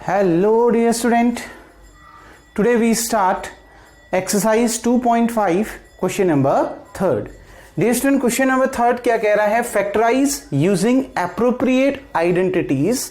Hello dear student, today we start exercise 2.5 question number 3rd. Dear student, question number 3rd क्या कह रहा है? Factorize using appropriate identities.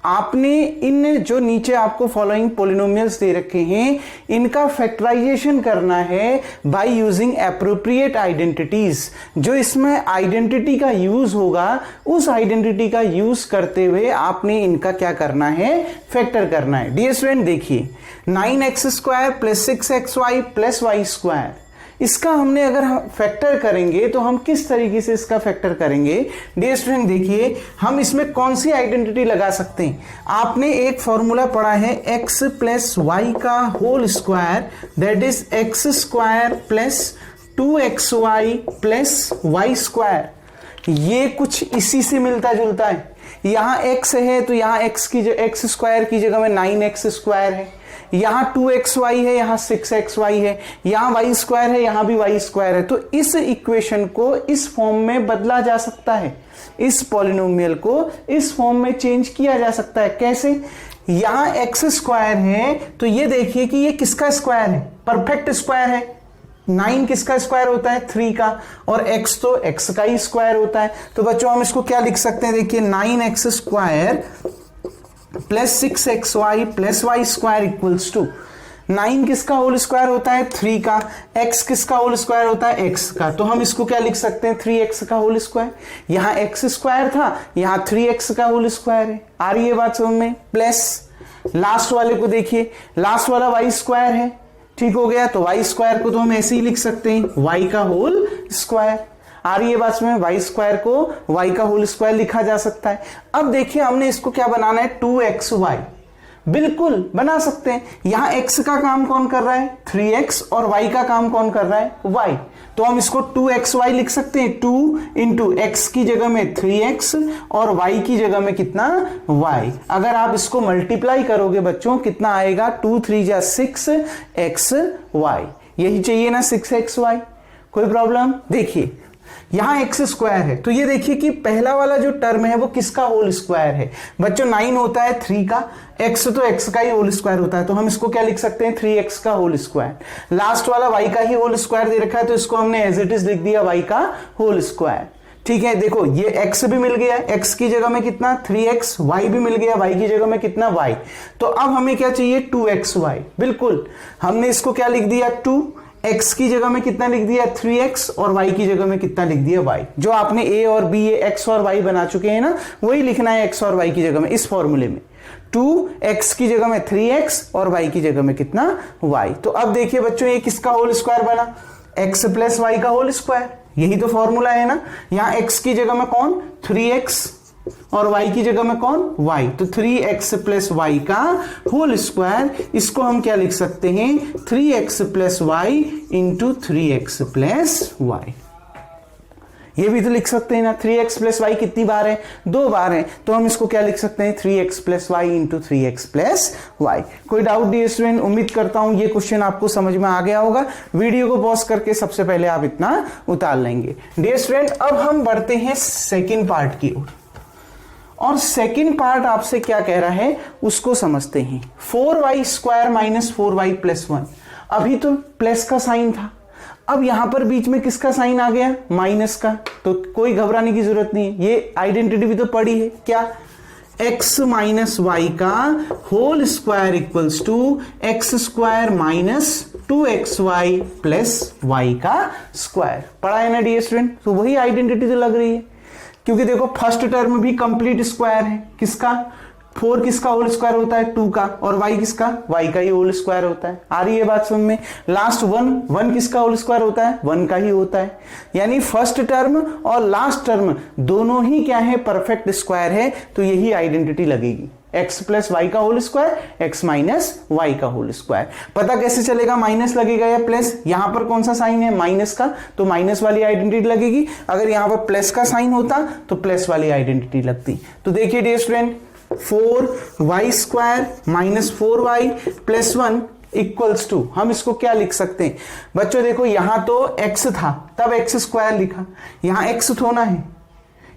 आपने इन जो नीचे आपको फॉलोइंग पोलिनोमियल्स दे रखे हैं इनका फैक्टराइजेशन करना है बाय यूजिंग एप्रोप्रिएट आइडेंटिटीज। जो इसमें आइडेंटिटी का यूज होगा उस आइडेंटिटी का यूज करते हुए आपने इनका क्या करना है? फैक्टर करना है। डियर स्टूडेंट देखिए 9x² plus 6xy plus Y square, इसका हमने अगर हम फैक्टर करेंगे तो हम किस तरीके से इसका फैक्टर करेंगे? डियर स्टूडेंट देखिए हम इसमें कौन सी आइडेंटिटी लगा सकते हैं। आपने एक फॉर्मूला पढ़ा है x प्लस वाई का whole square that is X square plus 2xy plus Y square. ये कुछ इसी से मिलता जुलता है। यहां x है तो यहां x स्क्वायर की जगह में 9x स्क्वायर है, यहां 2xy है, यहां 6xy है, यहां वाई स्क्वायर है, यहां भी वाई स्क्वायर है। तो इस इक्वेशन को इस फॉर्म में बदला जा सकता है, इस पॉलिनोमियल को इस फॉर्म में चेंज किया जा सकता है। कैसे? यहां x स्क्वायर है तो ये देखिए कि ये किसका स्क्वायर है? परफेक्ट स्क्वायर है। 9 किसका स्क्वायर होता है? 3 का, और x तो x का ही स्क्वायर होता है। तो बच्चों हम इसको क्या लिख सकते हैं? देखिए 9x square plus 6xy plus Y square equals to 9 किसका होल स्क्वायर होता है? 3 का। x किसका होल स्क्वायर होता है? x का। तो हम इसको क्या लिख सकते हैं? 3x का होल स्क्वायर। यहां x स्क्वायर था, यहां 3x का होल स्क्वायर है। आ रही है बात समझ में? प्लस लास्ट वाले को देखिए, लास्ट वाला वाई स्क्वायर है, ठीक हो गया। तो वाई स्क्वायर को तो हम ऐसे ही लिख सकते हैं वाई का होल स्क्वायर। आ रही है बात में? वाई स्क्वायर को वाई का होल स्क्वायर लिखा जा सकता है। अब देखिए हमने इसको क्या बनाना है? 2xy बिल्कुल बना सकते हैं। यहां x का काम कौन कर रहा है? 3x, और y का काम कौन कर रहा है? y। तो हम इसको 2xy लिख सकते हैं। 2 इंटू एक्स की जगह में 3x और y की जगह में कितना? y। अगर आप इसको मल्टीप्लाई करोगे बच्चों कितना आएगा? 2 3 जा 6xy। यही चाहिए ना 6xy। कोई प्रॉब्लम? देखिए यहां एक्स स्क्वायर है तो ये देखिए कि पहला वाला जो टर्म है वो किसका होल स्क्वायर है? बच्चों 9 होता है 3 का, x तो x का ही होल स्क्वायर होता है, तो हम इसको क्या लिख सकते हैं? 3x का होल स्क्वायर। लास्ट वाला y का ही होल स्क्वायर दे रखा है तो इसको हमने एज इट इज लिख दिया y का होल स्क्वायर। ठीक है, देखो ये x भी मिल गया, x की जगह में कितना? 3x, y भी मिल गया, y की जगह में कितना? y। तो अब हमें क्या चाहिए? 2xy। बिल्कुल हमने इसको क्या लिख दिया? 2, x की जगह में कितना लिख दिया? 3x, और y की जगह में कितना लिख दिया? y। जो आपने a और b x और y बना चुके हैं ना, वही लिखना है x और y की जगह में इस फॉर्मूले में। 2x की जगह में 3x और y की जगह में कितना? y। तो अब देखिए बच्चों ये किसका होल स्क्वायर बना? x प्लस y का होल स्क्वायर। यही तो फॉर्मूला है ना। यहां x की जगह में कौन? 3x, और y की जगह में कौन? y। तो 3x प्लस y का होल स्क्वायर, इसको हम क्या लिख सकते हैं? 3x plus y into 3x plus y। ये भी तो लिख सकते हैं ना। 3x प्लस y कितनी बार है? 2 बार है, तो हम इसको क्या लिख सकते हैं? 3x plus y into 3x plus y। कोई डाउट डियर स्टूडेंट? उम्मीद करता हूं ये क्वेश्चन आपको समझ में आ गया होगा। वीडियो को पॉज करके सबसे पहले आप इतना उतार लेंगे। डियर स्टूडेंट अब हम बढ़ते हैं सेकेंड पार्ट की ओर, और सेकेंड पार्ट आपसे क्या कह रहा है उसको समझते हैं। 4y square minus 4y plus 1। अभी तो प्लस का साइन था, अब यहां पर बीच में किसका साइन आ गया? माइनस का। तो कोई घबराने की जरूरत नहीं है, ये आइडेंटिटी भी तो पड़ी है। क्या? x माइनस वाई का whole square equals to X square minus 2xy plus y का स्क्वायर। पढ़ा है ना डियर स्टूडेंट? तो वही आइडेंटिटी तो लग रही है, क्योंकि देखो फर्स्ट टर्म भी कंप्लीट स्क्वायर है। किसका? 4 किसका होल स्क्वायर होता है? 2 का, और y किसका? y का ही होल स्क्वायर होता है। आ रही है बात समझ में? लास्ट 1 किसका होल स्क्वायर होता है? 1 का ही होता है। यानी फर्स्ट टर्म और लास्ट टर्म दोनों ही क्या है? परफेक्ट स्क्वायर है। तो यही आइडेंटिटी लगेगी, x प्लस वाई का whole square, x minus Y का होल स्क्वायर। पता कैसे चलेगा माइनस लगेगा या प्लस? यहां पर कौन सा साइन है? माइनस का, तो माइनस वाली आइडेंटिटी लगेगी। अगर यहां पर प्लस का साइन होता तो प्लस वाली आइडेंटिटी लगती। तो देखिए dear student 4y square minus 4y plus 1 equals to, हम इसको क्या लिख सकते हैं बच्चों? देखो यहां तो x था तब x स्क्वायर लिखा, यहां x थोड़ा है,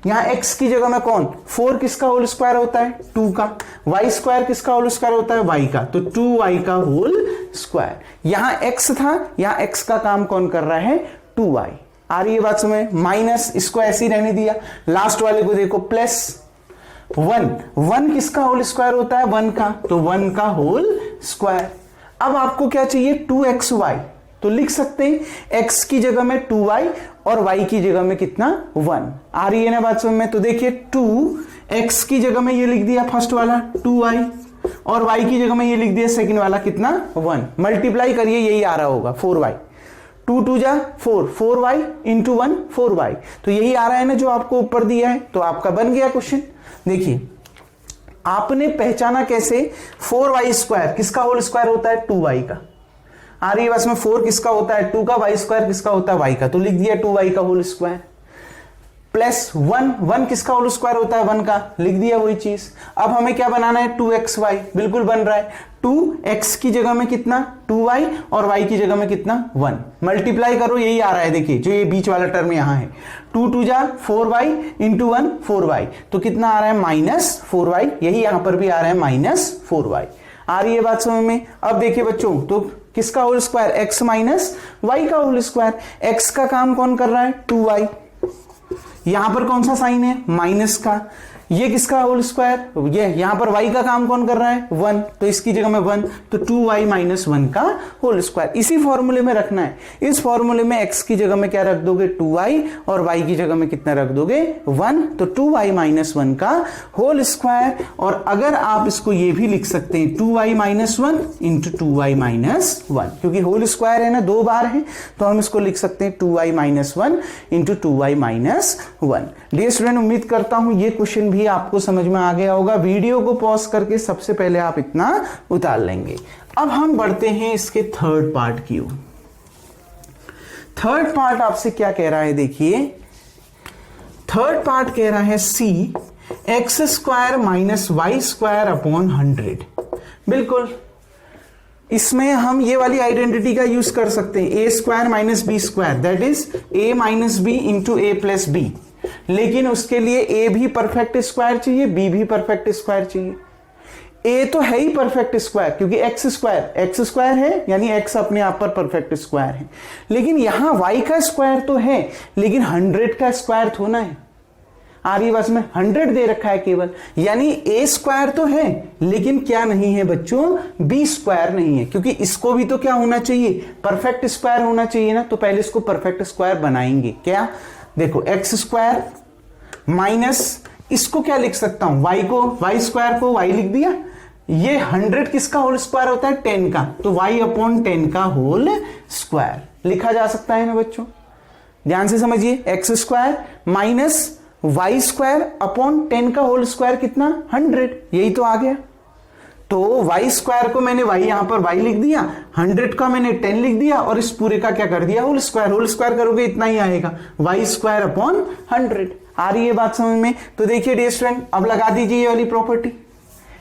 यहाँ x की जगह में कौन 4 किसका होल स्क्वायर होता है 2 का, y स्क्वायर किसका होल स्क्वायर होता है y का, तो 2y का होल स्क्वायर। यहाँ x था, यहाँ x का काम कौन कर रहा है 2y। आ रही है बात समझ, माइनस इसको ऐसे ही रहने दिया, लास्ट वाले को देखो प्लस 1 किसका होल स्क्वायर होता है 1 का, तो 1 का होल स्क्वायर। अब आपको क्या चाहिए 2xy, तो लिख सकते हैं x की जगह में 2y और y की जगह में कितना 1। आ रही है ना बात समझ में, तो देखिए 2x की जगह में ये लिख दिया फर्स्ट वाला 2y और y की जगह में ये लिख दिया सेकंड वाला कितना 1। मल्टीप्लाई करिए यही आ रहा होगा 4y, 2 2 जा 4, 4y इंटू 1 4y, तो यही आ रहा है ना जो आपको ऊपर दिया है। तो आपका बन गया क्वेश्चन। देखिए आपने पहचाना कैसे 4y स्क्वायर किसका होल स्क्वायर होता है 2y का। आ रही है बस में 4 किसका होता है 2 का, y स्क्वायर किसका होता है y का, तो लिख दिया 2y का होल स्क्वायर। प्लस 1 किसका होल स्क्वायर होता है 1 का, लिख दिया वही चीज। अब हमें क्या बनाना है 2xy, बिल्कुल बन रहा है 2x की जगह में कितना 2y और y की जगह में कितना 1। मल्टीप्लाई करो यही आ रहा है, देखिए जो ये बीच वाला टर्म यहां है 2 2 जा 4y इंटू 1 4y, तो कितना आ रहा है -4y, यही यहां पर भी आ रहा है -4y। आ रही है बात समझ में। अब देखिए बच्चों, तो किसका whole square x minus y का होल स्क्वायर। x का काम कौन कर रहा है 2y, यहां पर कौन सा साइन है माइनस का, ये किसका होल स्क्वायर, ये यहां पर y का काम कौन कर रहा है 1, तो इसकी जगह में 1, तो 2y माइनस 1 का होल स्क्वायर। इसी फॉर्मूले में रखना है, इस फॉर्मूले में x की जगह में क्या रख दोगे 2y और y की जगह में कितना रख दोगे 1, तो 2y माइनस 1 का होल स्क्वायर। और अगर आप इसको ये भी लिख सकते हैं 2y minus 1 into 2y minus 1, क्योंकि होल स्क्वायर है ना 2 बार है, तो हम इसको लिख सकते हैं 2y minus 1 into 2y minus 1। Dear student, उम्मीद करता हूं ये क्वेश्चन भी आपको समझ में आ गया होगा। वीडियो को पॉज करके सबसे पहले आप इतना उतार लेंगे। अब हम बढ़ते हैं इसके थर्ड पार्ट की ओर। थर्ड पार्ट आपसे क्या कह रहा है, देखिए थर्ड पार्ट कह रहा है c x square minus Y square upon 100। बिल्कुल इसमें हम ये वाली आइडेंटिटी का यूज कर सकते हैं, a square minus B square, that is a minus B into A plus B. लेकिन उसके लिए a भी परफेक्ट स्क्वायर चाहिए, b भी परफेक्ट स्क्वायर चाहिए। a तो है ही परफेक्ट स्क्वायर क्योंकि x स्क्वायर है, यानी x अपने आप पर परफेक्ट स्क्वायर है। लेकिन यहां y का स्क्वायर तो है, लेकिन 100 का स्क्वायर थोड़ा है। आ रही बस में 100 दे रखा है केवल, यानी a स्क्वायर तो है लेकिन क्या नहीं है बच्चों b स्क्वायर नहीं है, क्योंकि इसको भी तो क्या होना चाहिए परफेक्ट स्क्वायर होना चाहिए ना। तो पहले इसको परफेक्ट स्क्वायर बनाएंगे। क्या देखो x स्क्वायर माइनस इसको क्या लिख सकता हूं y स्क्वायर को y लिख दिया। ये 100 किसका होल स्क्वायर होता है 10 का, तो y अपॉन 10 का होल स्क्वायर लिखा जा सकता है ना बच्चों। ध्यान से समझिए, x square minus Y square upon 10 का होल स्क्वायर कितना 100, यही तो आ गया। तो वाई स्क्वायर को मैंने y यहां पर y लिख दिया, 100 का मैंने 10 लिख दिया और इस पूरे का क्या कर दिया होल स्क्वायर करोगे इतना ही आएगा वाई स्क्वायर अपॉन 100। आ रही है बात समझ में। तो देखिए डियर स्टूडेंट, अब लगा दीजिए ये वाली property,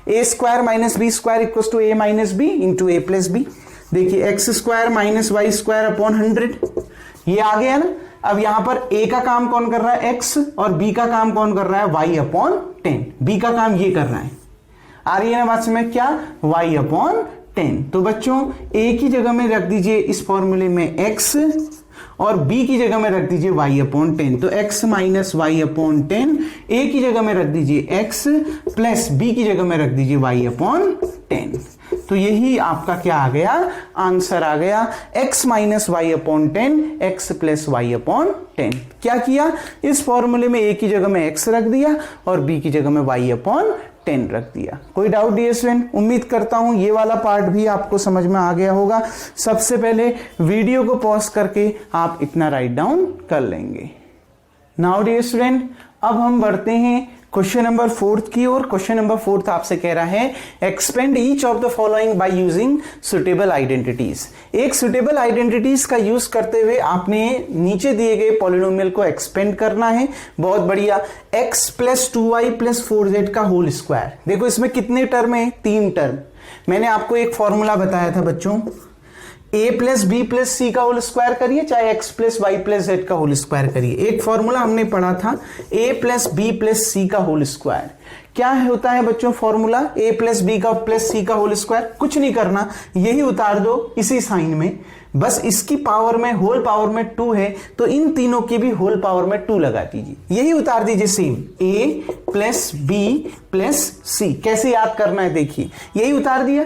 A square minus B square equals to A minus B into A plus B. देखिए X square minus Y square upon 100, ये आ गया ना। अब यहां पर a का काम कौन कर रहा है x और b का काम कौन कर रहा है y अपॉन 10, b का काम ये कर रहा है। आ रही है ना बात समझ, क्या y अपॉन 10। तो बच्चों a की जगह में रख दीजिए इस फॉर्मूले में x और b की जगह में रख दीजिए y अपॉन 10, तो x minus Y upon 10, a की जगह में रख दीजिए x प्लस b की जगह में रख दीजिए y अपॉन 10। तो यही आपका क्या आ गया आंसर आ गया, x minus Y upon 10 x plus Y upon 10। क्या किया, इस फॉर्मूले में a की जगह में x रख दिया और b की जगह में y अपॉन 10 रख दिया। कोई डाउट डियर स्टूडेंट? उम्मीद करता हूं ये वाला पार्ट भी आपको समझ में आ गया होगा। सबसे पहले वीडियो को पॉज करके आप इतना राइट डाउन कर लेंगे। नाउ डियर स्टूडेंट, अब हम बढ़ते हैं क्वेश्चन नंबर 4 की ओर। क्वेश्चन नंबर 4 आपसे कह रहा है expand each of the following by using suitable identities. एक सुटेबल आइडेंटिटीज का यूज करते हुए आपने नीचे दिए गए पॉलिनोमियल को एक्सपेंड करना है। बहुत बढ़िया, x plus 2y plus 4z का होल स्क्वायर। देखो इसमें कितने टर्म है, 3 टर्म। मैंने आपको एक फॉर्मूला बताया था बच्चों A plus B plus C का होल स्क्वायर करिए, चाहे X plus Y plus Z का होल स्क्वायर करिए। एक फॉर्मूला हमने पढ़ा था A plus B plus C का होल स्क्वायर। क्या होता है बच्चों फॉर्मूला? ए प्लस बी का प्लस सी का होल स्क्वायर। कुछ नहीं करना, यही उतार दो इसी साइन में, बस इसकी पावर में होल पावर में 2 है तो इन तीनों की भी होल पावर में 2 लगा दीजिए, यही उतार दीजिए सेम। ए प्लस बी प्लस सी कैसे याद करना है देखिए, यही उतार दिया,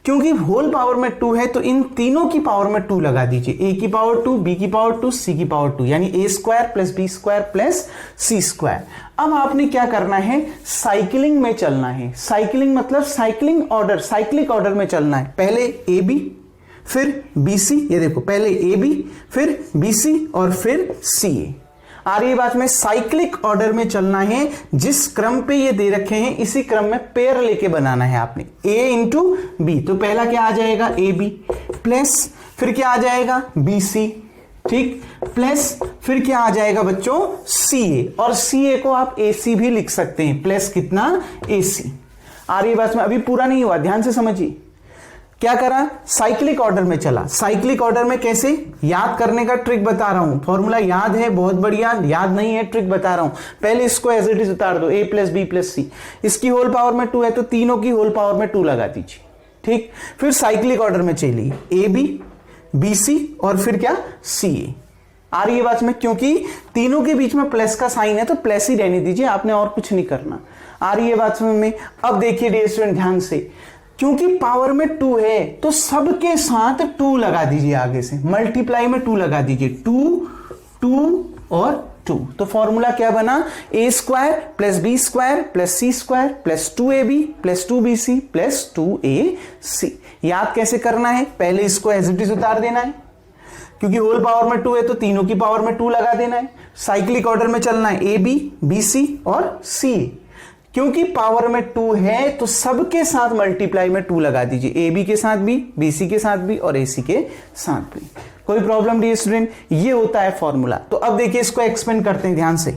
क्योंकि होल पावर में 2 है तो इन तीनों की पावर में 2 लगा दीजिए। ए की पावर 2, बी की पावर 2, सी की पावर 2, यानी A square plus B square plus C square. अब आपने क्या करना है? साइकिलिंग में चलना है। साइकिलिंग मतलब साइकिलिंग ऑर्डर, साइक्लिक ऑर्डर में चलना है। पहले ए बी फिर बी सी, ये देखो पहले ए बी फिर बी सी और फिर सी ए। आ रही बात में साइक्लिक ऑर्डर में चलना है, जिस क्रम पे ये दे रखे हैं इसी क्रम में पेयर लेके बनाना है आपने। ए इंटू बी, तो पहला क्या आ जाएगा? ए बी प्लस फिर क्या आ जाएगा? बी सी, ठीक, प्लस फिर क्या आ जाएगा बच्चों? सी ए, और सी ए को आप ए सी भी लिख सकते हैं, प्लस कितना? ए सी। आ रही बात में, अभी पूरा नहीं हुआ, ध्यान से समझिए। क्या करा? साइक्लिक ऑर्डर में चला। साइक्लिक ऑर्डर में कैसे? याद करने का ट्रिक बता रहा हूं। फॉर्मूला याद है, बहुत बढ़िया। याद नहीं है, ट्रिक बता रहा हूं। पहले इसको एज इट इज उतार दो, ए प्लस बी प्लस सी। इसकी होल पावर में 2 है तो तीनों की होल पावर में 2 लगा दीजिए, ठीक। फिर साइक्लिक ऑर्डर में चलिए, ए बी बी सी और फिर क्या? सी ए। आ रही है बात में, क्योंकि तीनों के बीच में प्लस का साइन है तो प्लस ही रहने दीजिए, आपने और कुछ नहीं करना। आ रही है बात समझ में? अब देखिए डियर स्टूडेंट ध्यान से, क्योंकि पावर में 2 है तो सबके साथ 2 लगा दीजिए, आगे से मल्टीप्लाई में 2 लगा दीजिए, 2 2 और 2। तो फॉर्मूला क्या बना? A square plus B square plus C square plus 2ab plus 2bc plus 2ac। याद कैसे करना है? पहले इसको एज इट इज उतार देना है, क्योंकि होल पावर में 2 है तो तीनों की पावर में 2 लगा देना है। साइक्लिक ऑर्डर में चलना है, ए बी बी सी और सी। क्योंकि पावर में 2 है तो सबके साथ मल्टीप्लाई में 2 लगा दीजिए, ए बी के साथ भी, बी सी के साथ भी और ए सी के साथ भी। कोई प्रॉब्लम डियर स्टूडेंट? ये होता है फॉर्मूला। तो अब देखिए इसको एक्सपेंड करते हैं ध्यान से।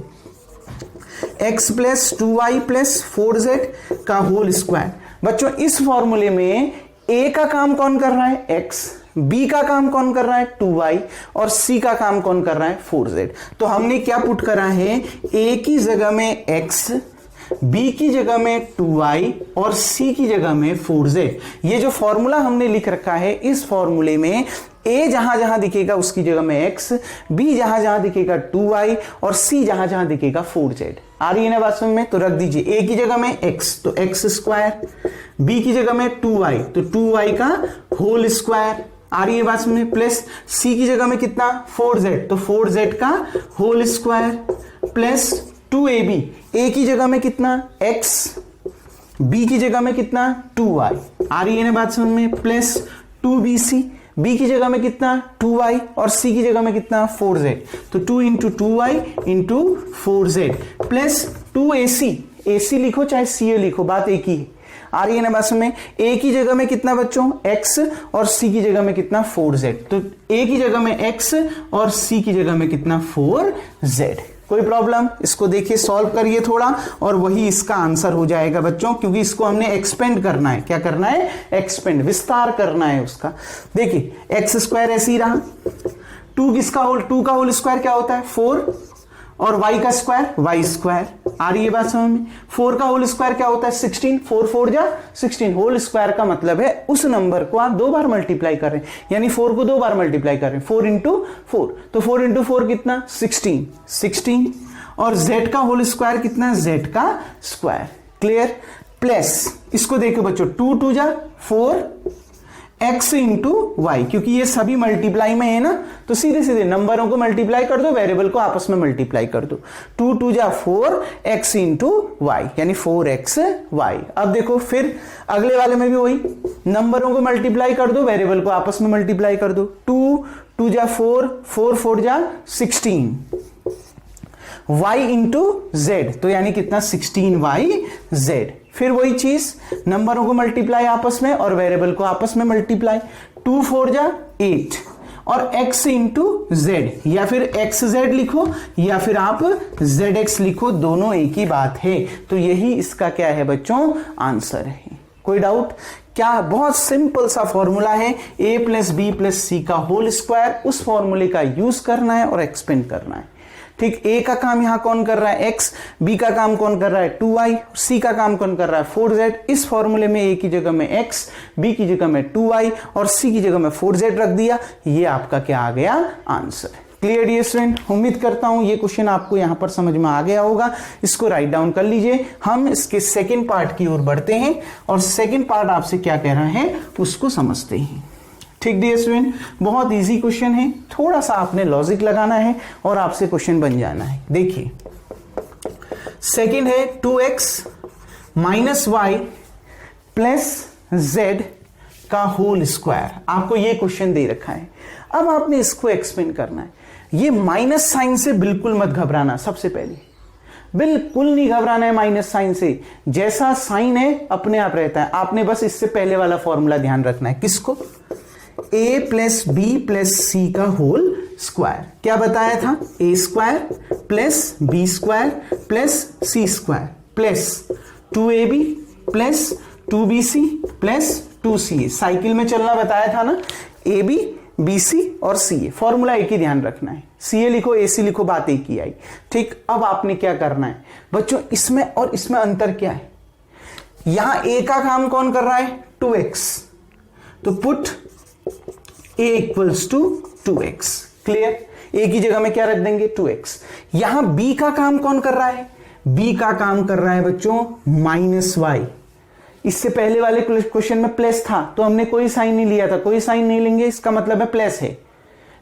x plus 2y plus 4z का होल स्क्वायर। बच्चों इस फॉर्मूले में a का काम कौन कर रहा है? x, b का काम कौन कर रहा है? 2y और c का काम कौन कर रहा है? 4z। तो हमने क्या पुट करा है? a की जगह में x, b की जगह में 2y और c की जगह में 4z। ये जो फॉर्मूला हमने लिख रखा है, इस फॉर्मूले में a जहां जहां दिखेगा उसकी जगह में x, b जहां जहां दिखेगा 2y और c जहां जहां दिखेगा 4z। आ रही है ना बात समझ में? तो रख दीजिए a की जगह में x तो x स्क्वायर, b की जगह में 2y तो 2y का होल स्क्वायर। आ रही है बात समझ में? प्लस c की जगह में कितना? 4z तो 4z का whole square plus 2ab, a की जगह में कितना? x, b की जगह में कितना? 2y। आ रही है ना बात समझ में? प्लस 2bc, b की जगह में कितना? 2y और c की जगह में कितना? 4z। तो 2 into 2y into 4z plus 2ac। ac लिखो चाहे ca लिखो, बात एक ही है। आ रही है ना बात समझ में? a की जगह में कितना बच्चों? x और c की जगह में कितना? 4z। तो a की जगह में x और c की जगह में कितना? 4z। कोई प्रॉब्लम? इसको देखिए, सॉल्व करिए थोड़ा और वही इसका आंसर हो जाएगा बच्चों, क्योंकि इसको हमने एक्सपेंड करना है। क्या करना है? एक्सपेंड, विस्तार करना है उसका। देखिए एक्स स्क्वायर ऐसे ही रहा, 2 का होल स्क्वायर क्या होता है? 4 और y का स्क्वायर y स्क्वायर। आ रही है बात समझ में? 4 का होल स्क्वायर क्या होता है? 16, 4 4 जा 16। होल स्क्वायर का मतलब है उस नंबर को आप 2 बार मल्टीप्लाई कर रहे हैं, यानी 4 को 2 बार मल्टीप्लाई कर रहे हैं, 4 इंटू 4। तो 4 इंटू 4 कितना? 16 और z का होल स्क्वायर कितना? z का स्क्वायर। क्लियर? प्लस इसको देखो बच्चों, 2 2 जा 4 x इंटू वाई, क्योंकि ये सभी मल्टीप्लाई में है ना, तो सीधे सीधे नंबरों को मल्टीप्लाई कर दो, वेरिएबल को आपस में मल्टीप्लाई कर दो। 2 2 जा 4 x इंटू वाई, यानी 4xy। अब देखो फिर अगले वाले में भी वही, नंबरों को मल्टीप्लाई कर दो, वेरिएबल को आपस में मल्टीप्लाई कर दो। 2 2 जा 4 4 4 जा 16 y इंटू जेड, तो यानी कितना? 16yz। फिर वही चीज, नंबरों को मल्टीप्लाई आपस में और वेरिएबल को आपस में मल्टीप्लाई। 2 4 जा 8 और x इंटू जेड, या फिर xz लिखो या फिर आप zx लिखो, दोनों एक ही बात है। तो यही इसका क्या है बच्चों? आंसर है। कोई डाउट? क्या, बहुत सिंपल सा फॉर्मूला है, a plus B plus C का होल स्क्वायर, उस फॉर्मूले का यूज करना है और एक्सपेंड करना है। ठीक, a का काम यहां कौन कर रहा है x, b का काम कौन कर रहा है 2y, c का काम कौन कर रहा है 4z। इस फॉर्मूले में a की जगह में x, b की जगह में 2y और c की जगह में 4z रख दिया। ये आपका क्या आ गया, आंसर। क्लियर डियर स्टूडेंट, उम्मीद करता हूं ये क्वेश्चन आपको यहां पर समझ में आ गया होगा। इसको राइट डाउन कर लीजिए। हम इसके सेकेंड पार्ट की ओर बढ़ते हैं और सेकेंड पार्ट आपसे क्या कह रहा है उसको समझते हैं। ठीक डियर स्टूडेंट, बहुत इजी क्वेश्चन है, थोड़ा सा आपने लॉजिक लगाना है और आपसे क्वेश्चन बन जाना है। देखिए सेकेंड है 2x minus Y plus z का होल स्क्वायर। आपको ये क्वेश्चन दे रखा है, अब आपने इसको एक्सप्लेन करना है। ये माइनस साइन से बिल्कुल मत घबराना, सबसे पहले बिल्कुल नहीं घबराना है माइनस साइन से। जैसा साइन है अपने आप रहता है। आपने बस इससे पहले वाला फॉर्मूला ध्यान रखना है, किसको, a plus B plus C का होल स्क्वायर। क्या बताया था, a square plus B square plus C square plus 2ab plus 2bc plus 2ca। Cycle में चलना बताया था ना, ab bc और ca। फॉर्मूला एक ही ध्यान रखना है, ca लिखो ac लिखो, बात एक ही आई। ठीक, अब आपने क्या करना है बच्चों, इसमें और इसमें अंतर क्या है। यहां a का काम कौन कर रहा है 2x, तो put a equals to 2x। Clear, a की जगह में क्या रख देंगे 2x। यहां b का काम कौन कर रहा है, b का काम कर रहा है बच्चों माइनस y। इससे पहले वाले क्वेश्चन में प्लस था तो हमने कोई साइन नहीं लिया था, कोई साइन नहीं लेंगे, इसका मतलब है प्लस है।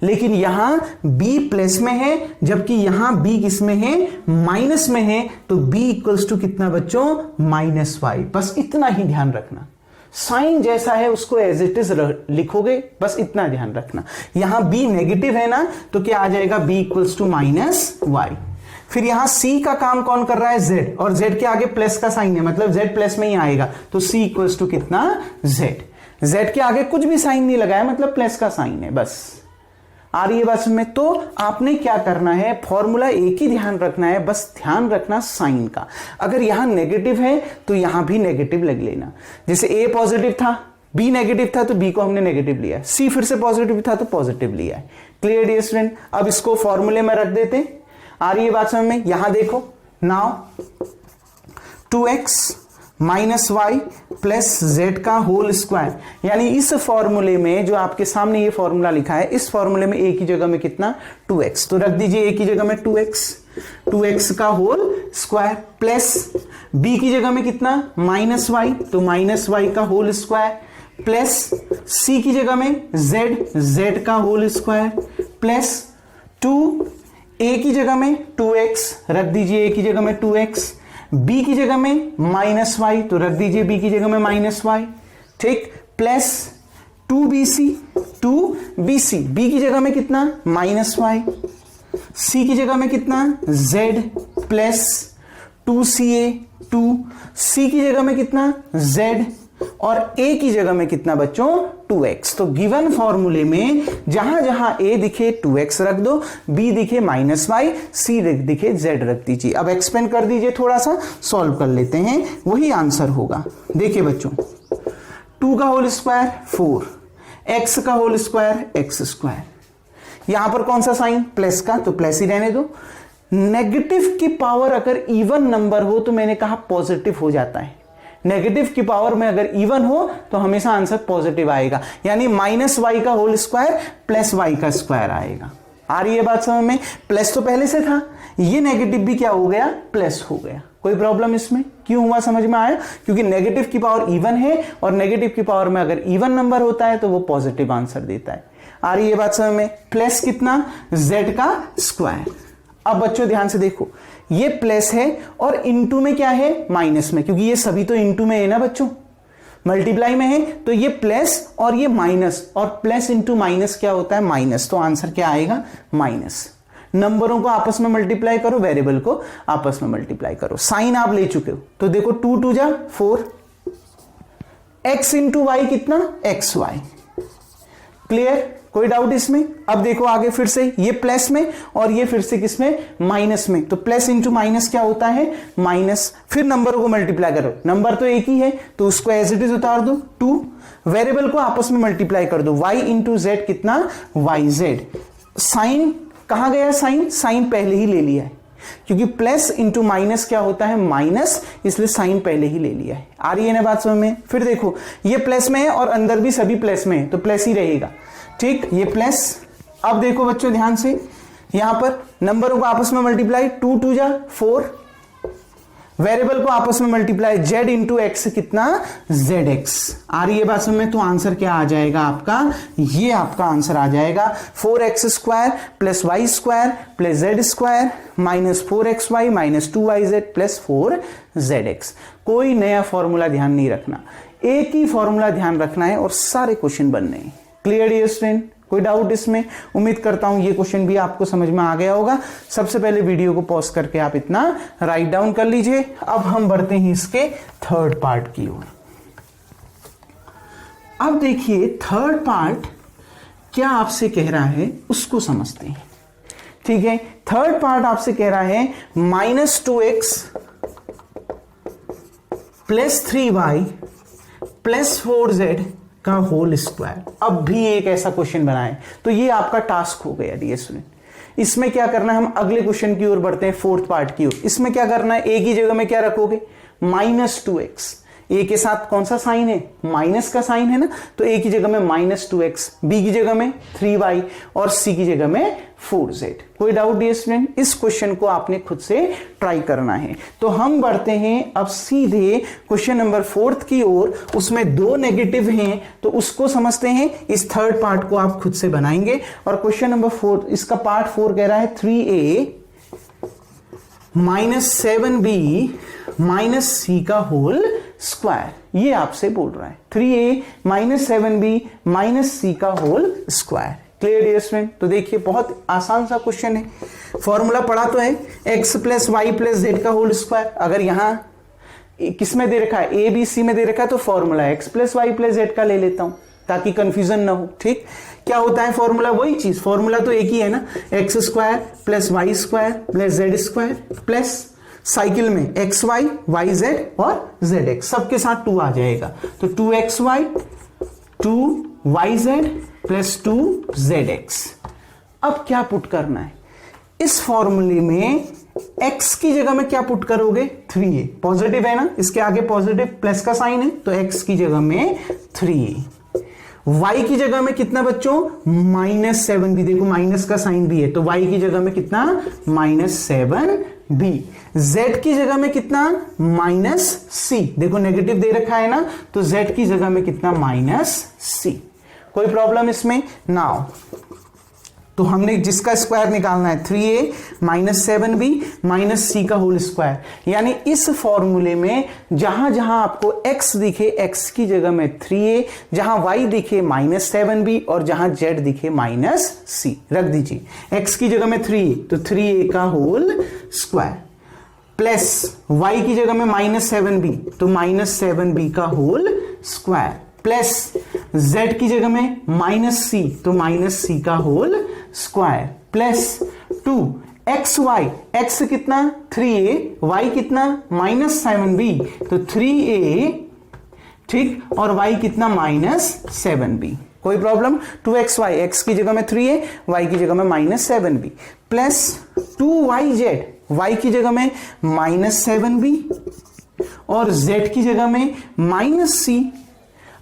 लेकिन यहां b प्लस में है जबकि यहां b किस में है, माइनस में है, तो b इक्वल्स टू कितना बच्चों माइनस y। बस इतना ही ध्यान रखना, साइन जैसा है उसको एज इट इज लिखोगे, बस इतना ध्यान रखना। यहां b नेगेटिव है ना, तो क्या आ जाएगा b equals to minus y। फिर यहां c का काम कौन कर रहा है z, और z के आगे प्लस का साइन है, मतलब z प्लस में ही आएगा, तो c इक्वल्स टू कितना z। z के आगे कुछ भी साइन नहीं लगाया, मतलब प्लस का साइन है, बस आ रही है बात में। तो आपने क्या करना है, फॉर्मूला एक ही ध्यान रखना है, बस ध्यान रखना साइन का। अगर यहां नेगेटिव है तो यहां भी नेगेटिव लग लेना। जैसे a पॉजिटिव था, b नेगेटिव था तो b को हमने नेगेटिव लिया, c फिर से पॉजिटिव था तो पॉजिटिव लिया है। क्लियर डियर स्टूडेंट, अब इसको फॉर्मूले में रख देते हैं। आ रही है बात समझ में। यहां देखो, now 2x minus Y plus z का होल स्क्वायर, यानी इस फॉर्मूले में जो आपके सामने ये फॉर्मूला लिखा है, इस फॉर्मूले में a की जगह में कितना 2x, तो रख दीजिए a की जगह में 2x का होल स्क्वायर प्लस b की जगह में कितना माइनस वाई, तो माइनस वाई का होल स्क्वायर प्लस c की जगह में z का होल स्क्वायर प्लस 2 a की जगह में 2x, रख दीजिए a की जगह में 2x, b की जगह में माइनस वाई, तो रख दीजिए b की जगह में माइनस वाई। ठीक, प्लस 2bc b की जगह में कितना माइनस वाई, c की जगह में कितना z प्लस 2ca, c की जगह में कितना z और a की जगह में कितना बच्चों 2x। तो गिवन फॉर्मूले में जहां जहां a दिखे 2x रख दो, b दिखे माइनस वाई, c दिखे z रख दीजिए। अब एक्सपेंड कर दीजिए, थोड़ा सा सॉल्व कर लेते हैं, वही आंसर होगा। देखिए बच्चों, 2 का होल स्क्वायर 4, x का होल स्क्वायर x स्क्वायर। यहां पर कौन सा साइन प्लस का, तो प्लस ही रहने दो। नेगेटिव की पावर अगर इवन नंबर हो तो मैंने कहा पॉजिटिव हो जाता है। नेगेटिव की पावर में अगर इवन हो तो हमेशा आंसर पॉजिटिव आएगा, यानी माइनस वाई का होल स्क्वायर प्लस वाई का स्क्वायर आएगा। आ रही है बात समझ में। प्लस तो पहले से था, ये नेगेटिव भी क्या हो गया प्लस हो गया। कोई प्रॉब्लम इसमें, क्यों हुआ समझ में आया, क्योंकि नेगेटिव की पावर इवन है और नेगेटिव की पावर में अगर इवन नंबर होता है तो वो पॉजिटिव आंसर देता है। आ रही है बात समझ में। प्लस कितना z का स्क्वायर। अब बच्चों ध्यान से देखो, ये प्लस है और इनटू में क्या है माइनस में, क्योंकि ये सभी तो इनटू में है ना बच्चों, मल्टीप्लाई में है, तो ये प्लस और ये माइनस, और प्लस इंटू माइनस क्या होता है माइनस, तो आंसर क्या आएगा माइनस। नंबरों को आपस में मल्टीप्लाई करो, वेरिएबल को आपस में मल्टीप्लाई करो। साइन आप ले चुके हो तो देखो 2 2 जा 4, x इंटू वाई कितना xy। क्लियर, कोई डाउट इसमें? अब देखो आगे फिर से, ये प्लस में और ये फिर से किसमें? माइनस में। तो प्लस इंटू माइनस क्या होता है? माइनस। फिर नंबरों को मल्टीप्लाई करो, नंबर तो एक ही है तो उसको एज इट इज उतार दो 2। वेरिएबल को आपस में मल्टीप्लाई कर दो, y इंटू जेड कितना? yz। साइन कहां गया? साइन पहले ही ले लिया है, क्योंकि प्लस इंटू माइनस क्या होता है? माइनस, इसलिए साइन पहले ही ले लिया है। आ रही है ना बात समझ में? फिर देखो ये प्लस में है और अंदर भी सभी प्लस में है तो प्लस ही रहेगा, ठीक, ये प्लस। अब देखो बच्चों ध्यान से, यहां पर नंबरों को आपस में मल्टीप्लाई, 2 2 जा 4, वेरिएबल को आपस में मल्टीप्लाई, z इंटू एक्स कितना? zx। आ रही है बात समझ में? तो आंसर क्या आ जाएगा आपका? ये आपका आंसर आ जाएगा 4x square plus Y square plus Z square minus 4xy minus 2yz plus 4zx। कोई नया फॉर्मूला ध्यान नहीं रखना, एक ही फॉर्मूला ध्यान रखना है और सारे क्वेश्चन बनने हैं। Clear dear student? कोई डाउट इसमें? उम्मीद करता हूं ये क्वेश्चन भी आपको समझ में आ गया होगा। सबसे पहले वीडियो को पॉज करके आप इतना राइट डाउन कर लीजिए। अब हम बढ़ते हैं इसके थर्ड पार्ट की ओर। अब देखिए थर्ड पार्ट क्या आपसे कह रहा है उसको समझते हैं, ठीक है। थर्ड पार्ट आपसे कह रहा है -2x plus 3y plus 4z का होल स्क्वायर। अब भी एक ऐसा क्वेश्चन बनाए तो ये आपका टास्क हो गया डियर स्टूडेंट। इसमें क्या करना है, हम अगले क्वेश्चन की ओर बढ़ते हैं, फोर्थ पार्ट की ओर। इसमें क्या करना है, ए की जगह में क्या रखोगे? -2x। ए के साथ कौन सा साइन है? माइनस का साइन है ना, तो ए की जगह में -2x, बी की जगह में 3y और सी की जगह में 4z। कोई डाउट डियर स्टूडेंट? इस क्वेश्चन को आपने खुद से ट्राई करना है। तो हम बढ़ते हैं अब सीधे क्वेश्चन नंबर 4 की ओर। उसमें 2 नेगेटिव हैं तो उसको समझते हैं। इस थर्ड पार्ट को आप खुद से बनाएंगे। और क्वेश्चन नंबर 4, इसका पार्ट 4 कह रहा है 3a -7b माइनस सी का होल स्क्वायर। ये आपसे बोल रहा है 3a -7b माइनस सी का whole square. Clear dear student? तो देखिए बहुत आसान सा क्वेश्चन है। फॉर्मूला पढ़ा तो है, x plus Y plus Z का होल स्क्वायर। अगर यहां किसमें दे रखा है? ए बी सी में दे रखा है तो formula x plus Y plus Z का ले लेता हूं ताकि कंफ्यूजन ना हो, ठीक। क्या होता है फॉर्मूला? वही चीज, फॉर्मूला तो एक ही है ना, X square plus Y square plus Z square plus cycle में एक्स वाई वाई जेड और जेड एक्स, सबके साथ 2 आ जाएगा तो 2xy 2yz प्लस 2zx। अब क्या पुट करना है इस फॉर्मूले में? x की जगह में क्या पुट करोगे? 3a। पॉजिटिव है ना, इसके आगे पॉजिटिव प्लस का साइन है तो x की जगह में 3a। y की जगह में कितना बच्चों? -7b। देखो माइनस का साइन भी है तो y की जगह में कितना? -7b। z की जगह में कितना? -c। देखो नेगेटिव दे रखा है ना तो z की जगह में कितना? -c। कोई प्रॉब्लम इसमें? नाउ तो हमने जिसका स्क्वायर निकालना है 3a -7b माइनस सी का होल स्क्वायर। यानी इस फॉर्मूले में जहां जहां आपको x दिखे x की जगह में 3a, जहां y दिखे -7b और जहां z दिखे -c रख दीजिए। x की जगह में 3a तो 3a का होल स्क्वायर प्लस y की जगह में -7b तो -7b का होल स्क्वायर प्लस z की जगह में -c तो -c का whole square plus 2xy, x कितना? 3a, y कितना? -7b तो 3a, ठीक, और y कितना? -7b। कोई प्रॉब्लम? 2xy, x की जगह में 3a, y की जगह में -7b प्लस 2yz, y की जगह में -7b और z की जगह में -c।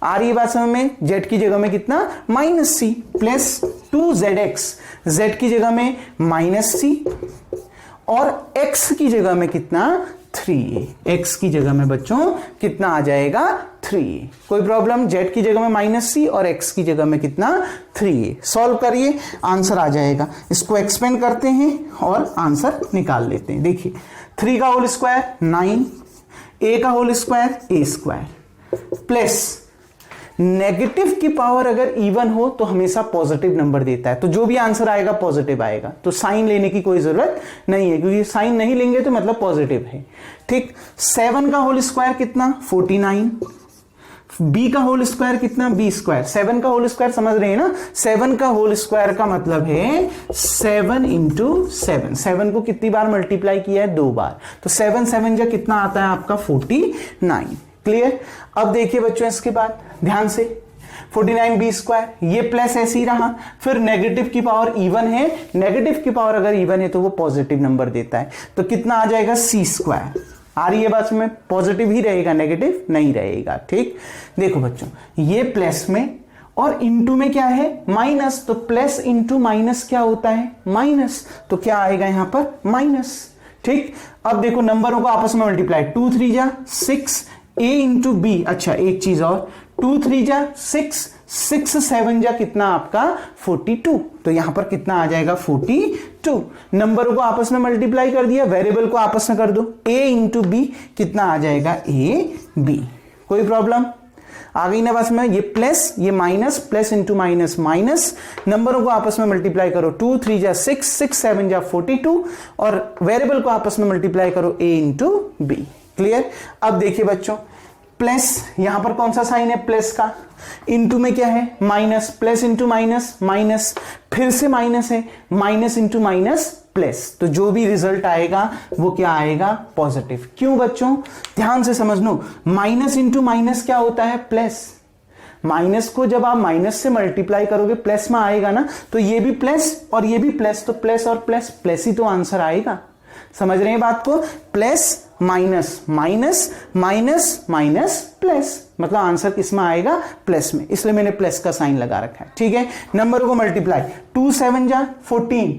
आ रही है बात समझ में? z की जगह में कितना? -c प्लस 2zx, z की जगह में -c और x की जगह में कितना? 3a। x की जगह में बच्चों कितना आ जाएगा? 3a। कोई प्रॉब्लम? z की जगह में -c और x की जगह में कितना? 3a। सॉल्व करिए, आंसर आ जाएगा। इसको एक्सपेंड करते हैं और आंसर निकाल लेते हैं। देखिए 3 का होल स्क्वायर 9, a का whole square a square plus negative की पावर अगर इवन हो तो हमेशा पॉजिटिव नंबर देता है, तो जो भी आंसर आएगा पॉजिटिव आएगा। तो साइन लेने की कोई जरूरत नहीं है क्योंकि साइन नहीं लेंगे तो मतलब पॉजिटिव है, ठीक। 7 का होल स्क्वायर कितना? 49, बी का होल स्क्वायर कितना, बी स्क्वायर, 7 का होल स्क्वायर समझ रहे हैं ना, 7 का होल स्क्वायर का मतलब है 7 इंटू 7, 7 को कितनी बार मल्टीप्लाई किया है, 2 बार, तो 7 7 जा कितना आता है आपका 49। क्लियर। अब देखिए बच्चों इसके बाद ध्यान से 49 बी स्क्वायर, ये प्लस ऐसे ही रहा, फिर नेगेटिव की पावर इवन है, नेगेटिव की पावर अगर इवन है तो वो पॉजिटिव नंबर देता है, तो कितना आ जाएगा सी स्क्वायर। आ रही है बात में, पॉजिटिव ही रहेगा, नेगेटिव नहीं रहेगा। ठीक, देखो बच्चों ये प्लस में और इंटू में क्या है, माइनस, तो प्लस इंटू माइनस क्या होता है, माइनस, तो क्या आएगा यहां पर माइनस। ठीक, अब देखो नंबरों को आपस में मल्टीप्लाई, 2 3 जा 6 a इंटू बी, अच्छा एक चीज और, 2 3 जा 6, 6 7 जा कितना आपका 42, तो यहां पर कितना आ जाएगा 42। नंबरों को आपस में मल्टीप्लाई कर दिया, वेरिएबल को आपस में कर दो, a इंटू बी कितना आ जाएगा a b। कोई प्रॉब्लम आ गई ना बस में, ये प्लस ये minus, plus into minus minus, नंबरों को आपस में मल्टीप्लाई करो, 2 3 जा 6, 6 7 जा 42 और वेरिएबल को आपस में मल्टीप्लाई करो a इंटू बी। क्लियर। अब देखिए बच्चों प्लस, यहां पर कौन सा साइन है, प्लस का, इंटू में क्या है minus, plus into minus minus, फिर से माइनस है, माइनस इंटू माइनस प्लस, तो जो भी रिजल्ट आएगा वो क्या आएगा पॉजिटिव। क्यों बच्चों, ध्यान से समझ लो, माइनस इंटू माइनस क्या होता है प्लस, माइनस को जब आप माइनस से मल्टीप्लाई करोगे प्लस में आएगा ना, तो ये भी प्लस और ये भी प्लस, तो प्लस और प्लस प्लस ही तो आंसर आएगा। समझ रहे हैं बात को, plus minus minus minus minus plus, मतलब आंसर किसमें आएगा प्लस में, इसलिए मैंने प्लस का साइन लगा रखा है। ठीक है, नंबरों को मल्टीप्लाई, 2 7 जा 14,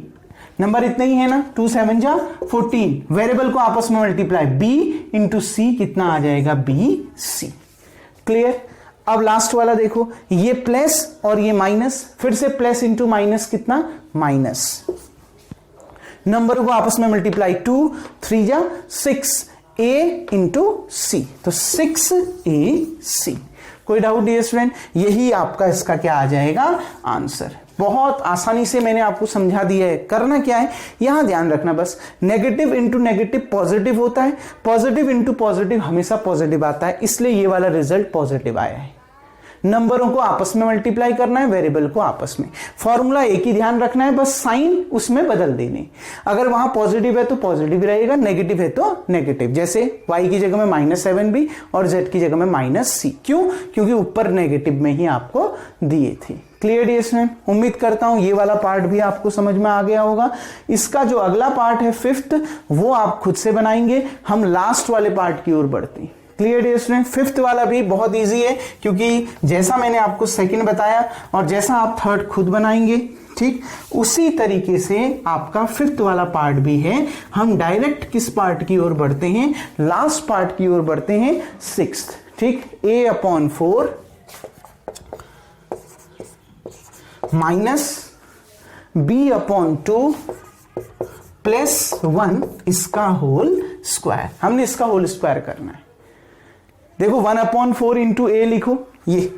नंबर इतने ही है ना, 2 7 जा 14, वेरिएबल को आपस में मल्टीप्लाई, b इंटू सी कितना आ जाएगा बी सी। क्लियर। अब लास्ट वाला देखो, ये प्लस और ये माइनस, फिर से प्लस इंटू माइनस कितना माइनस, नंबर को आपस में मल्टीप्लाई, 2 3 जा 6 a इंटू सी, तो 6ac। कोई डाउट डियर स्टूडेंट, यही आपका इसका क्या आ जाएगा आंसर। बहुत आसानी से मैंने आपको समझा दिया है। करना क्या है, यहां ध्यान रखना बस, नेगेटिव इंटू नेगेटिव पॉजिटिव होता है, पॉजिटिव इंटू पॉजिटिव हमेशा पॉजिटिव आता है, इसलिए ये वाला रिजल्ट पॉजिटिव आया है। नंबरों को आपस में मल्टीप्लाई करना है, वेरिएबल को आपस में, फॉर्मूला एक ही ध्यान रखना है, बस साइन उसमें बदल देने, अगर वहां पॉजिटिव है तो पॉजिटिव रहेगा, नेगेटिव है तो नेगेटिव, जैसे y की जगह में -7b और z की जगह में -c। क्यों, क्योंकि ऊपर नेगेटिव में ही आपको दिए थे। क्लियर डियर स्टूडेंट, उम्मीद करता हूं ये वाला पार्ट भी आपको समझ में आ गया होगा। इसका जो अगला पार्ट है 5th, वो आप खुद से बनाएंगे, हम लास्ट वाले पार्ट की ओर बढ़ते हैं। क्लियर डियर स्टूडेंट, 5th वाला भी बहुत इजी है, क्योंकि जैसा मैंने आपको 2nd बताया और जैसा आप 3rd खुद बनाएंगे, ठीक उसी तरीके से आपका 5th वाला पार्ट भी है। हम डायरेक्ट किस पार्ट की ओर बढ़ते हैं, लास्ट पार्ट की ओर बढ़ते हैं, 6th। ठीक, a/4 माइनस b/2 प्लस 1 इसका होल स्क्वायर, हमने इसका होल स्क्वायर करना है। देखो 1/4 इंटू ए लिखो, ये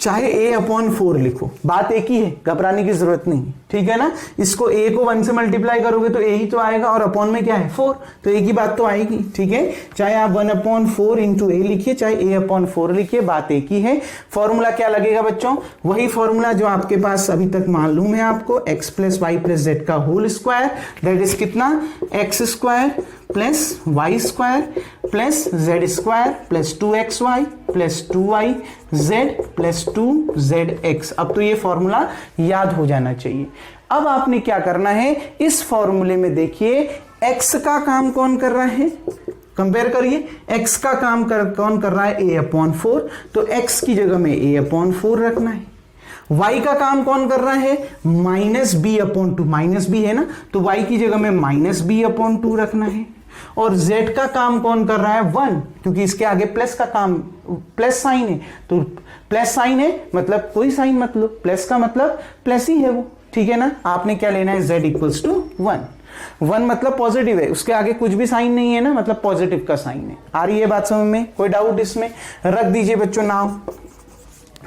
चाहे a/4 लिखो, बात एक ही है, घबराने की जरूरत नहीं, ठीक है ना। इसको a को 1 से मल्टीप्लाई करोगे तो a ही तो आएगा, और अपॉन में क्या है 4, तो एक ही बात तो आएगी। ठीक है, चाहे आप 1/4 इंटू ए लिखिए, चाहे a/4 लिखिए, बात एक ही है। फॉर्मूला क्या लगेगा बच्चों, वही फॉर्मूला जो आपके पास अभी तक मालूम है आपको, x plus Y plus Z का होल स्क्वायर, दैट इज कितना, X square plus Y square plus Z square plus 2xy plus 2y z plus 2zx। अब तो ये फॉर्मूला याद हो जाना चाहिए। अब आपने क्या करना है, इस फॉर्मूले में देखिए x का काम कौन कर रहा है, कंपेयर करिए, x का काम कौन कर रहा है, a/4, तो x की जगह में a/4 रखना है। y का काम कौन कर रहा है, -b/2, माइनस b है ना, तो y की जगह में -b/2 रखना है। और z का काम कौन कर रहा है, 1, क्योंकि इसके आगे प्लस का काम, प्लस साइन है, तो प्लस साइन है मतलब कोई साइन मत लो, प्लस का मतलब प्लस ही है वो, ठीक है ना। आपने क्या लेना है, z = 1, 1 मतलब पॉजिटिव है, उसके आगे कुछ भी साइन नहीं है ना, मतलब पॉजिटिव का साइन है। आ रही है बात समझ में, कोई डाउट इसमें, रख दीजिए बच्चों नाम।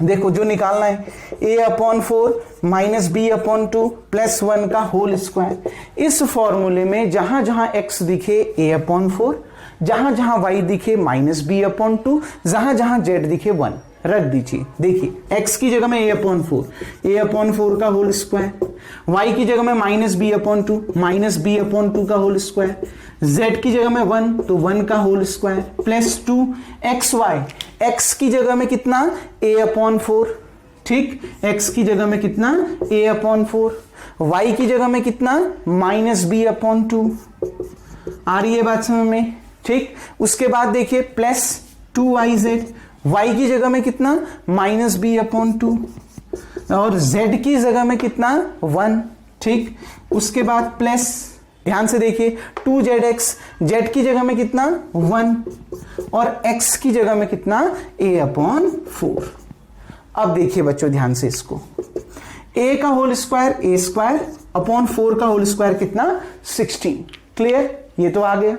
देखो जो निकालना है, a/4 माइनस b/2 प्लस 1 का होल स्क्वायर। इस फॉर्मूले में जहां जहां x दिखे a/4, जहां जहां y दिखे -b/2, जहां जहां z दिखे 1 रख दीजिए। देखिए x की जगह में a/4 का होल स्क्वायर, y की जगह में -b/2 का होल स्क्वायर, z की जगह में 1 तो 1 का whole square plus 2xy, x की जगह में कितना a/4, ठीक, x की जगह में कितना a/4, y की जगह में कितना -b/2। आ रही है बात समझ में, ठीक। उसके बाद देखिए प्लस 2yz, y की जगह में कितना -b/2 और z की जगह में कितना 1, ठीक। उसके बाद प्लस, ध्यान से देखिए 2zx, z की जगह में कितना 1 और x की जगह में कितना a/4। अब देखिए बच्चों ध्यान से इसको, a का होल स्क्वायर a² अपॉन 4 का होल स्क्वायर कितना 16, क्लियर, ये तो आ गया।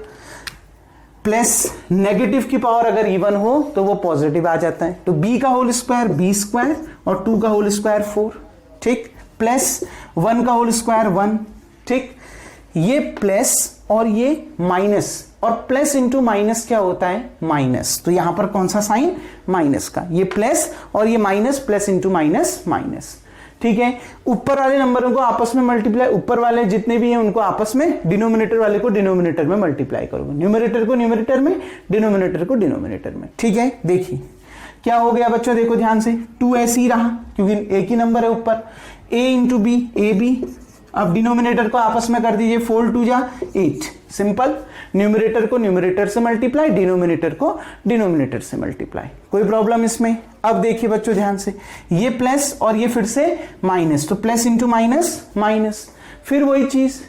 प्लस नेगेटिव की पावर अगर इवन हो तो वो पॉजिटिव आ जाता है, तो b का होल स्क्वायर b² और 2 का होल स्क्वायर 4, ठीक, प्लस 1 का होल स्क्वायर 1, ठीक। ये प्लस और ये माइनस, और प्लस इंटू माइनस क्या होता है माइनस, तो यहां पर कौन सा साइन माइनस का, ये प्लस और ये minus, plus into minus minus, ठीक है। ऊपर वाले नंबरों को आपस में मल्टीप्लाई, ऊपर वाले जितने भी हैं उनको आपस में, डिनोमिनेटर वाले को डिनोमिनेटर में मल्टीप्लाई करोगे, न्यूमरेटर को न्यूमरेटर में, डिनोमिनेटर को डिनोमिनेटर में, ठीक है। देखिए क्या हो गया बच्चों, देखो ध्यान से, 2 ऐसे ही रहा क्योंकि एक ही नंबर है ऊपर, a into B A B. अब डिनोमिनेटर को आपस में कर दीजिए, 4 2 जा 8, सिंपल। न्यूमरेटर को न्यूमरेटर से मल्टीप्लाई, डिनोमिनेटर को डिनोमिनेटर से मल्टीप्लाई, कोई प्रॉब्लम इसमें। अब देखिए बच्चों ध्यान से, ये प्लस और ये फिर से माइनस, तो प्लस इंटू माइनस माइनस, फिर वही चीज,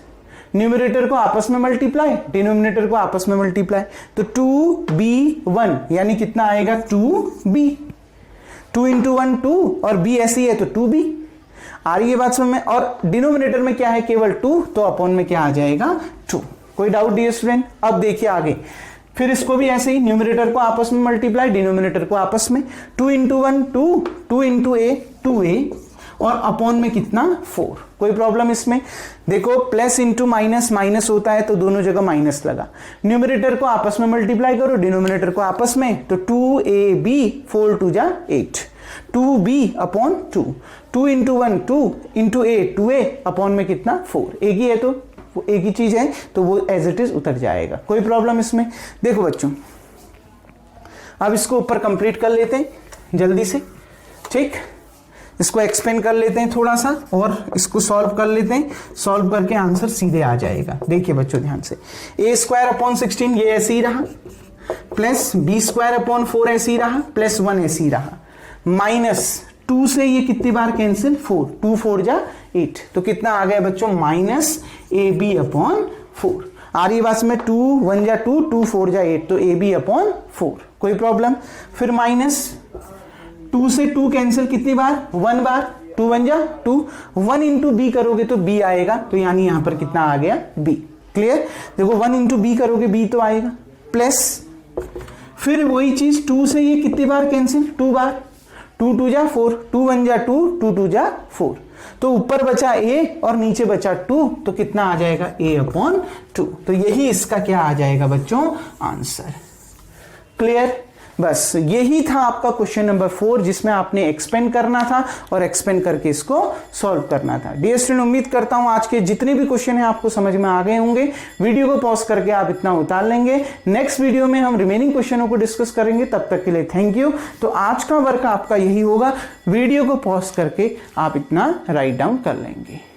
न्यूमरेटर को आपस में मल्टीप्लाई, डिनोमिनेटर को आपस में मल्टीप्लाई, तो 2b1 यानी कितना आएगा 2b, 2 इंटू 1 2 और b ऐसी है तो 2b। आ रही है बात समझ में, और डिनोमिनेटर में क्या है केवल 2, तो अपॉन में क्या आ जाएगा 2। कोई डाउट डियर स्टूडेंट। अब देखिए आगे, फिर इसको भी ऐसे ही, न्यूमरेटर को आपस में मल्टीप्लाई, डिनोमिनेटर को आपस में, 2 इंटू 1 2, 2 इंटू a 2a और अपॉन में कितना 4। कोई प्रॉब्लम इसमें, देखो प्लस इंटू माइनस माइनस होता है तो दोनों जगह माइनस लगा, न्यूमरेटर को आपस में मल्टीप्लाई करो, डिनोमिनेटर को आपस में, तो 2ab 4 2 जा 8, 2b upon 2, 2 into 1 2 into a 2a upon में कितना 4, एक ही है तो एक ही चीज है तो वो एज इट इज उतर जाएगा। कोई प्रॉब्लम इसमें। देखो बच्चों अब इसको ऊपर कंप्लीट कर लेते हैं जल्दी से, ठीक, इसको एक्सपेंड कर लेते हैं थोड़ा सा और इसको सॉल्व कर लेते हैं, सॉल्व करके आंसर सीधे आ जाएगा। देखिए बच्चों ध्यान से, a² अपॉन 16 ये ऐसे ही रहा, प्लस b² अपॉन 4 ऐसे ही रहा, प्लस 1 ऐसे ही रहा, माइनस 2 से ये कितनी बार कैंसिल 4, 2 4 जा 8, तो कितना आ गया बच्चों माइनस ab अपॉन 4। आ रही बात में, 2 1 जा 2, 2 4 जा 8, तो ab अपॉन 4। कोई प्रॉब्लम। फिर माइनस 2 से 2 कैंसिल कितनी बार 1 बार, 2 1 जा 2, 1 इंटू बी करोगे तो b आएगा, तो यानी यहां पर कितना आ गया b। क्लियर। देखो 1 इंटू बी करोगे b तो आएगा, प्लस फिर वही चीज 2 से ये कितनी बार कैंसिल 2 बार, 2 2 जा 4, 2 1 जा 2, 2 2 जा 4, तो ऊपर बचा a और नीचे बचा 2, तो कितना आ जाएगा a अपॉन 2। तो यही इसका क्या आ जाएगा बच्चों आंसर। क्लियर। बस यही था आपका क्वेश्चन नंबर 4 जिसमें आपने एक्सपेंड करना था और एक्सपेंड करके इसको सॉल्व करना था। डियर स्टूडेंट उम्मीद करता हूं आज के जितने भी क्वेश्चन हैं आपको समझ में आ गए होंगे। वीडियो को पॉज करके आप इतना उतार लेंगे, नेक्स्ट वीडियो में हम रिमेनिंग क्वेश्चनों को डिस्कस करेंगे। तब तक के लिए थैंक यू। तो आज का वर्क आपका यही होगा, वीडियो को पॉज करके आप इतना राइट डाउन कर लेंगे।